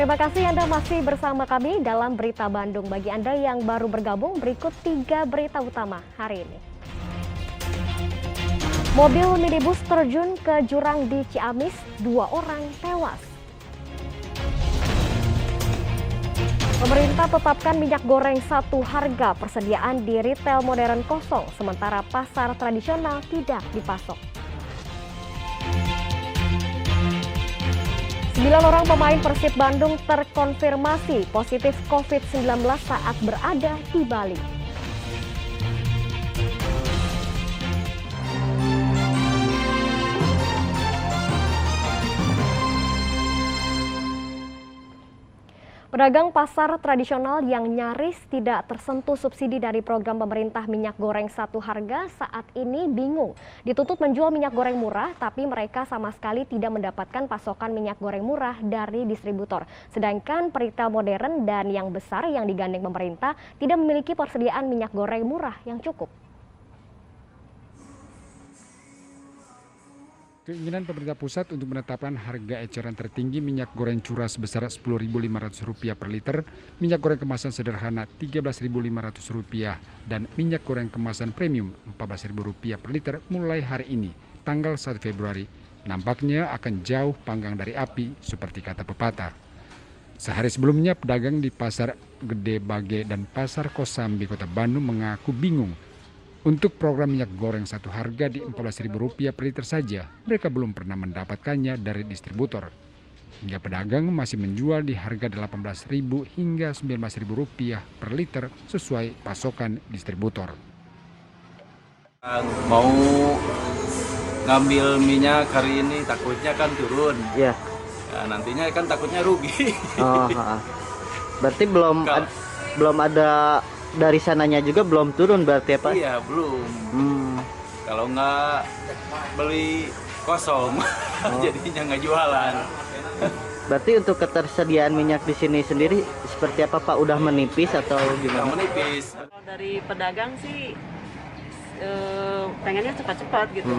Terima kasih Anda masih bersama kami dalam Berita Bandung. Bagi Anda yang baru bergabung, berikut 3 berita utama hari ini. Mobil minibus terjun ke jurang di Ciamis, 2 orang tewas. Pemerintah tetapkan minyak goreng satu harga, persediaan di retail modern kosong, sementara pasar tradisional tidak dipasok. 9 orang pemain Persib Bandung terkonfirmasi positif COVID-19 saat berada di Bali. Pedagang pasar tradisional yang nyaris tidak tersentuh subsidi dari program pemerintah minyak goreng satu harga saat ini bingung. Dituntut menjual minyak goreng murah, tapi mereka sama sekali tidak mendapatkan pasokan minyak goreng murah dari distributor. Sedangkan retail modern dan yang besar yang digandeng pemerintah tidak memiliki persediaan minyak goreng murah yang cukup. Keinginan pemerintah pusat untuk menetapkan harga eceran tertinggi minyak goreng curah sebesar Rp10.500 per liter, minyak goreng kemasan sederhana Rp13.500, dan minyak goreng kemasan premium Rp14.000 per liter mulai hari ini, tanggal 1 Februari, nampaknya akan jauh panggang dari api seperti kata pepatah. Sehari sebelumnya, pedagang di Pasar Gede Bage dan Pasar Kosambi Kota Bandung mengaku bingung. Untuk program minyak goreng satu harga di Rp14.000 per liter saja, mereka belum pernah mendapatkannya dari distributor. Hingga pedagang masih menjual di harga Rp18.000 hingga Rp19.000 per liter sesuai pasokan distributor. Mau ngambil minyak hari ini takutnya kan turun. Iya. Ya, nantinya kan takutnya rugi. Oh, berarti belum ada dari sananya juga belum turun berarti ya Pak? Iya, belum. Kalau nggak beli kosong, jadinya nggak jualan. Berarti untuk ketersediaan minyak di sini sendiri seperti apa Pak? Udah menipis atau gimana? Udah menipis. Kalau dari pedagang sih pengennya cepat-cepat gitu.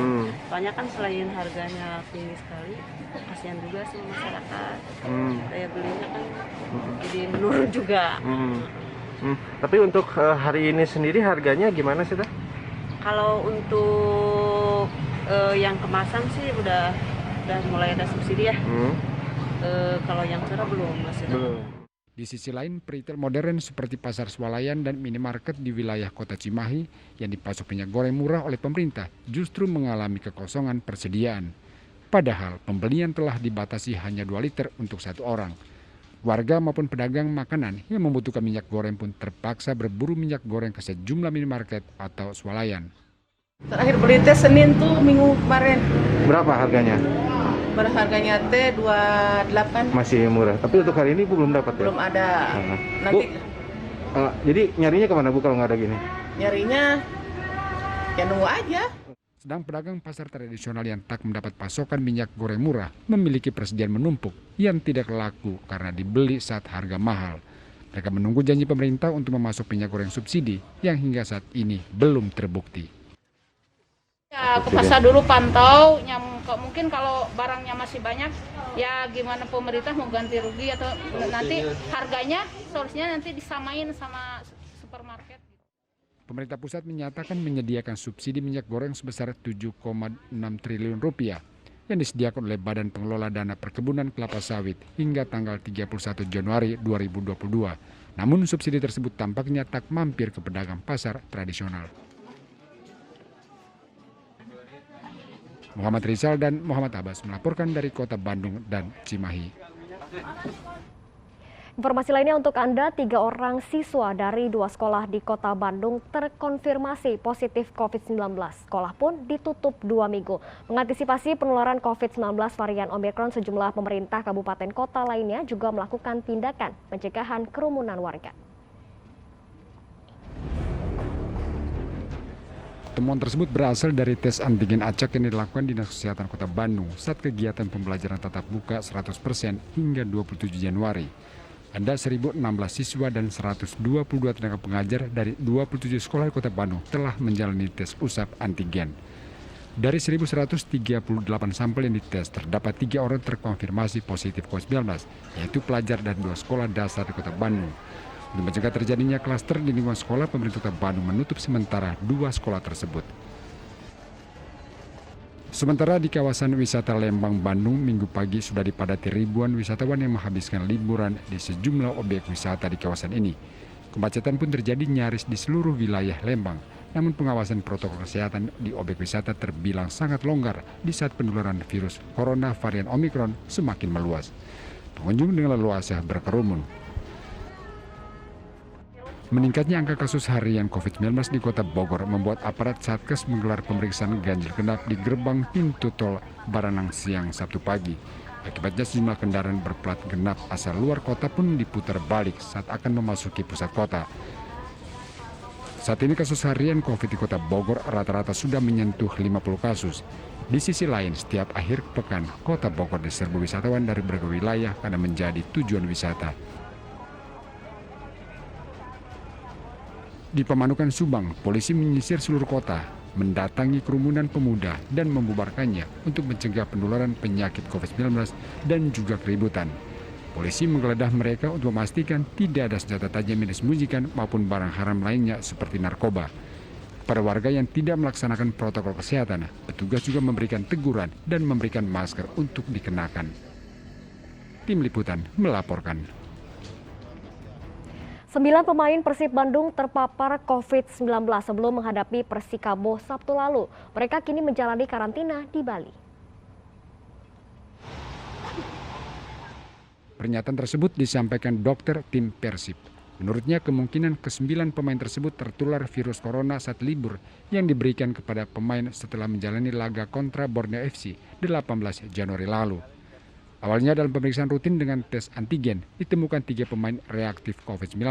Soalnya kan selain harganya tinggi sekali, kasihan juga sih masyarakat. Daya belinya kan jadi menurun juga. Tapi untuk hari ini sendiri harganya gimana sih, Teh? Kalau untuk yang kemasan sih udah mulai ada subsidi ya. Kalau yang curah belum, masih belum. Di sisi lain, retail modern seperti pasar swalayan dan minimarket di wilayah kota Cimahi yang dipasok minyak goreng murah oleh pemerintah justru mengalami kekosongan persediaan. Padahal pembelian telah dibatasi hanya 2 liter untuk satu orang. Warga maupun pedagang makanan yang membutuhkan minyak goreng pun terpaksa berburu minyak goreng ke sejumlah minimarket atau swalayan. Terakhir beli teh Senin tuh minggu kemarin. Berapa harganya? Harganya teh 28. Masih murah. Tapi untuk hari ini Bu belum dapat ya? Belum ada. Nanti Bu, jadi nyarinya kemana Bu kalau nggak ada gini? nyarinya ya nunggu aja. Sedang pedagang pasar tradisional yang tak mendapat pasokan minyak goreng murah memiliki persediaan menumpuk yang tidak laku karena dibeli saat harga mahal. Mereka menunggu janji pemerintah untuk memasok minyak goreng subsidi yang hingga saat ini belum terbukti. Ya, ke pasar dulu pantau, mungkin kalau barangnya masih banyak, ya gimana pemerintah mau ganti rugi atau nanti harganya solusinya nanti disamain sama supermarket. Pemerintah pusat menyatakan menyediakan subsidi minyak goreng sebesar Rp7,6 triliun yang disediakan oleh Badan Pengelola Dana Perkebunan Kelapa Sawit hingga tanggal 31 Januari 2022. Namun subsidi tersebut tampaknya tak mampir ke pedagang pasar tradisional. Muhammad Rizal dan Muhammad Abbas melaporkan dari Kota Bandung dan Cimahi. Informasi lainnya untuk Anda, 3 orang siswa dari 2 sekolah di Kota Bandung terkonfirmasi positif COVID-19. Sekolah pun ditutup 2 minggu. Mengantisipasi penularan COVID-19 varian Omikron, sejumlah pemerintah kabupaten kota lainnya juga melakukan tindakan pencegahan kerumunan warga. Temuan tersebut berasal dari tes antigen acak yang dilakukan Dinas Kesehatan Kota Bandung saat kegiatan pembelajaran tatap muka 100% hingga 27 Januari. Ada 1.016 siswa dan 122 tenaga pengajar dari 27 sekolah di Kota Bandung telah menjalani tes usap antigen. Dari 1.138 sampel yang dites, terdapat 3 orang terkonfirmasi positif COVID-19, yaitu pelajar dan 2 sekolah dasar di Kota Bandung. Untuk mencegah terjadinya klaster di lingkungan sekolah, pemerintah Kota Bandung menutup sementara 2 sekolah tersebut. Sementara di kawasan wisata Lembang, Bandung, Minggu pagi sudah dipadati ribuan wisatawan yang menghabiskan liburan di sejumlah objek wisata di kawasan ini. Kemacetan pun terjadi nyaris di seluruh wilayah Lembang. Namun pengawasan protokol kesehatan di objek wisata terbilang sangat longgar di saat penularan virus corona varian Omikron semakin meluas. Pengunjung dengan leluasa berkerumun. Meningkatnya angka kasus harian COVID-19 di Kota Bogor membuat aparat Satgas menggelar pemeriksaan ganjil genap di gerbang pintu tol Baranang siang Sabtu pagi. Akibatnya sejumlah kendaraan berplat genap asal luar kota pun diputar balik saat akan memasuki pusat kota. Saat ini kasus harian COVID di Kota Bogor rata-rata sudah menyentuh 50 kasus. Di sisi lain, setiap akhir pekan, Kota Bogor diserbu wisatawan dari berbagai wilayah karena menjadi tujuan wisata. Di Pamanukan, Subang, polisi menyisir seluruh kota, mendatangi kerumunan pemuda dan membubarkannya untuk mencegah penularan penyakit COVID-19 dan juga keributan. Polisi menggeledah mereka untuk memastikan tidak ada senjata tajam yang disembunyikan maupun barang haram lainnya seperti narkoba. Para warga yang tidak melaksanakan protokol kesehatan, petugas juga memberikan teguran dan memberikan masker untuk dikenakan. Tim Liputan melaporkan. 9 pemain Persib Bandung terpapar COVID-19 sebelum menghadapi Persikabo Sabtu lalu. Mereka kini menjalani karantina di Bali. Pernyataan tersebut disampaikan dokter tim Persib. Menurutnya kemungkinan ke-9 pemain tersebut tertular virus corona saat libur yang diberikan kepada pemain setelah menjalani laga kontra Borneo FC 18 Januari lalu. Awalnya dalam pemeriksaan rutin dengan tes antigen ditemukan 3 pemain reaktif COVID-19.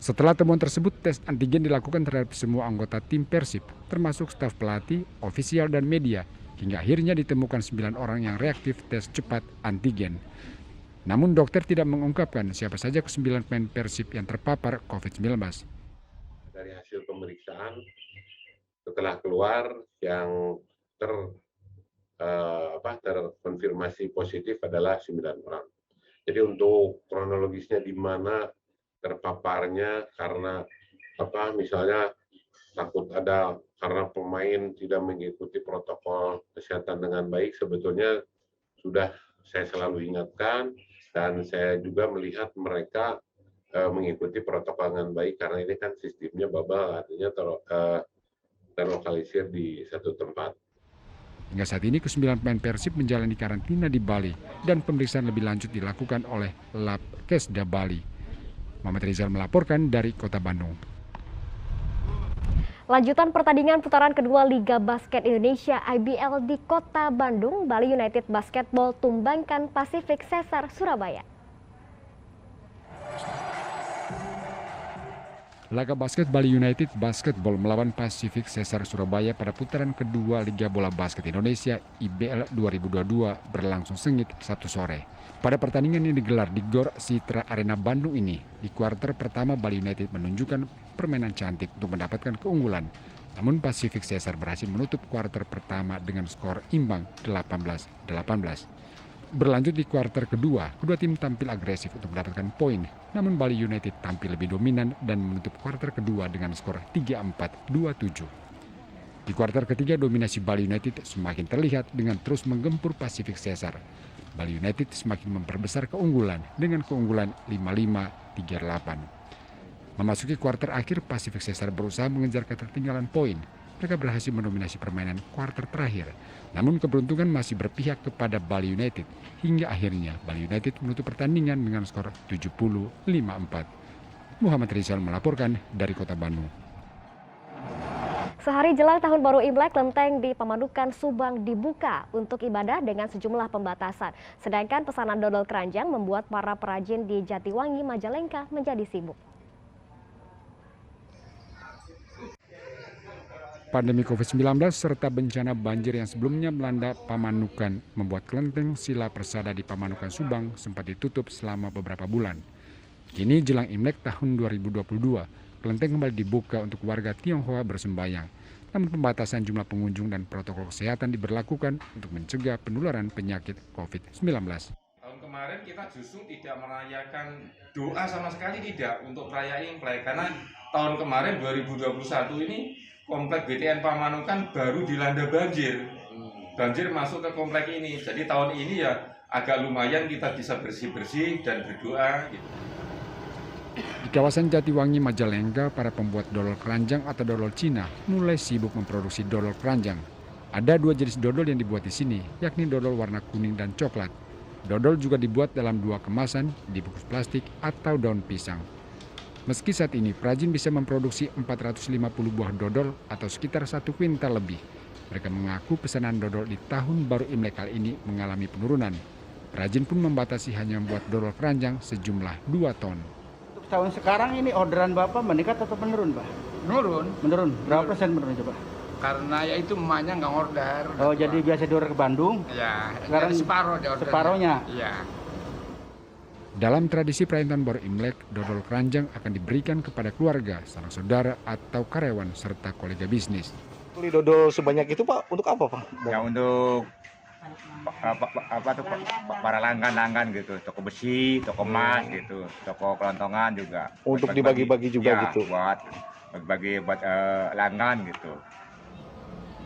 Setelah temuan tersebut, tes antigen dilakukan terhadap semua anggota tim Persib, termasuk staf pelatih, ofisial dan media, hingga akhirnya ditemukan 9 orang yang reaktif tes cepat antigen. Namun dokter tidak mengungkapkan siapa saja ke-9 pemain Persib yang terpapar COVID-19. Dari hasil pemeriksaan setelah keluar yang terkonfirmasi positif adalah 9 orang. Jadi untuk kronologisnya di mana terpaparnya karena misalnya takut ada karena pemain tidak mengikuti protokol kesehatan dengan baik, sebetulnya sudah saya selalu ingatkan. Dan saya juga melihat mereka mengikuti protokol dengan baik karena ini kan sistemnya bubble, artinya terlokalisir di satu tempat. Hingga saat ini ke-9 pemain Persib menjalani karantina di Bali dan pemeriksaan lebih lanjut dilakukan oleh Labkesda Bali. Muhammad Rizal melaporkan dari Kota Bandung. Lanjutan pertandingan putaran kedua Liga Basket Indonesia IBL di Kota Bandung, Bali United Basketball tumbangkan Pacific Cesar Surabaya. Laga basket Bali United Basketball melawan Pacific Cesar Surabaya pada putaran kedua Liga Bola Basket Indonesia IBL 2022 berlangsung sengit Sabtu sore. Pada pertandingan yang digelar di Gor Citra Arena Bandung ini, di kuarter pertama Bali United menunjukkan permainan cantik untuk mendapatkan keunggulan. Namun Pacific Cesar berhasil menutup kuarter pertama dengan skor imbang 18-18. Berlanjut di kuarter kedua, kedua tim tampil agresif untuk mendapatkan poin. Namun Bali United tampil lebih dominan dan menutup kuarter kedua dengan skor 34-27. Di kuarter ketiga, dominasi Bali United semakin terlihat dengan terus menggempur Pacific Cesar. Bali United semakin memperbesar keunggulan dengan keunggulan 55-38. Memasuki kuarter akhir, Pacific Cesar berusaha mengejar ketertinggalan poin. Mereka berhasil mendominasi permainan kuarter terakhir. Namun keberuntungan masih berpihak kepada Bali United. Hingga akhirnya Bali United menutup pertandingan dengan skor 70-54. Muhammad Rizal melaporkan dari Kota Bandung. Sehari jelang Tahun Baru Imlek, kelenteng di Pamanukan, Subang dibuka untuk ibadah dengan sejumlah pembatasan. Sedangkan pesanan dodol keranjang membuat para perajin di Jatiwangi, Majalengka menjadi sibuk. Pandemi COVID-19 serta bencana banjir yang sebelumnya melanda Pamanukan membuat kelenteng Sila Persada di Pamanukan, Subang sempat ditutup selama beberapa bulan. Kini jelang Imlek tahun 2022, kelenteng kembali dibuka untuk warga Tionghoa bersembayang. namun pembatasan jumlah pengunjung dan protokol kesehatan diberlakukan untuk mencegah penularan penyakit COVID-19. Tahun kemarin kita justru tidak merayakan doa sama sekali, tidak untuk merayakan Imlek, karena tahun kemarin 2021 ini komplek BTN Pamanukan baru dilanda banjir. Banjir masuk ke komplek ini. Jadi tahun ini ya agak lumayan kita bisa bersih-bersih dan berdoa gitu. Di kawasan Jatiwangi, Majalengka, para pembuat dodol keranjang atau dodol Cina mulai sibuk memproduksi dodol keranjang. Ada 2 jenis dodol yang dibuat di sini, yakni dodol warna kuning dan coklat. Dodol juga dibuat dalam 2 kemasan, dibungkus plastik atau daun pisang. Meski saat ini perajin bisa memproduksi 450 buah dodol atau sekitar 1 kuintal lebih, mereka mengaku pesanan dodol di tahun baru Imlek kali ini mengalami penurunan. Perajin pun membatasi hanya membuat dodol keranjang sejumlah 2 ton. Untuk tahun sekarang ini orderan Bapak meningkat atau menurun, Pak? Menurun. Berapa persen menurun coba? Karena ya itu emaknya nggak order. Oh, jadi biasa diorder ke Bandung? Ya, sekarang separuh dia ordernya. Separuhnya? Iya. Dalam tradisi perayaan baru Imlek, dodol keranjang akan diberikan kepada keluarga, sanak saudara atau karyawan serta kolega bisnis. Beli dodol sebanyak itu Pak, untuk apa Pak? Ya untuk para langgan gitu, toko besi, toko emas gitu, toko kelontongan juga. Untuk dibagi-bagi juga ya, gitu. Buat bagi langgan gitu.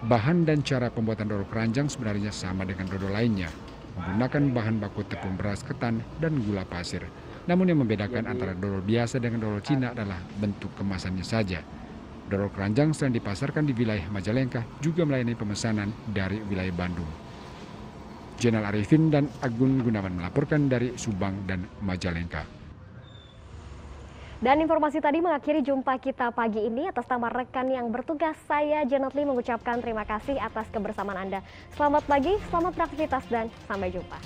Bahan dan cara pembuatan dodol keranjang sebenarnya sama dengan dodol lainnya, menggunakan bahan baku tepung beras ketan dan gula pasir. Namun yang membedakan antara dodol biasa dengan dodol Cina adalah bentuk kemasannya saja. Dodol keranjang selain dipasarkan di wilayah Majalengka juga melayani pemesanan dari wilayah Bandung. Jenal Arifin dan Agun Gunawan melaporkan dari Subang dan Majalengka. Dan informasi tadi mengakhiri jumpa kita pagi ini. Atas nama rekan yang bertugas, saya Janet Lee mengucapkan terima kasih atas kebersamaan Anda. Selamat pagi, selamat beraktivitas, dan sampai jumpa.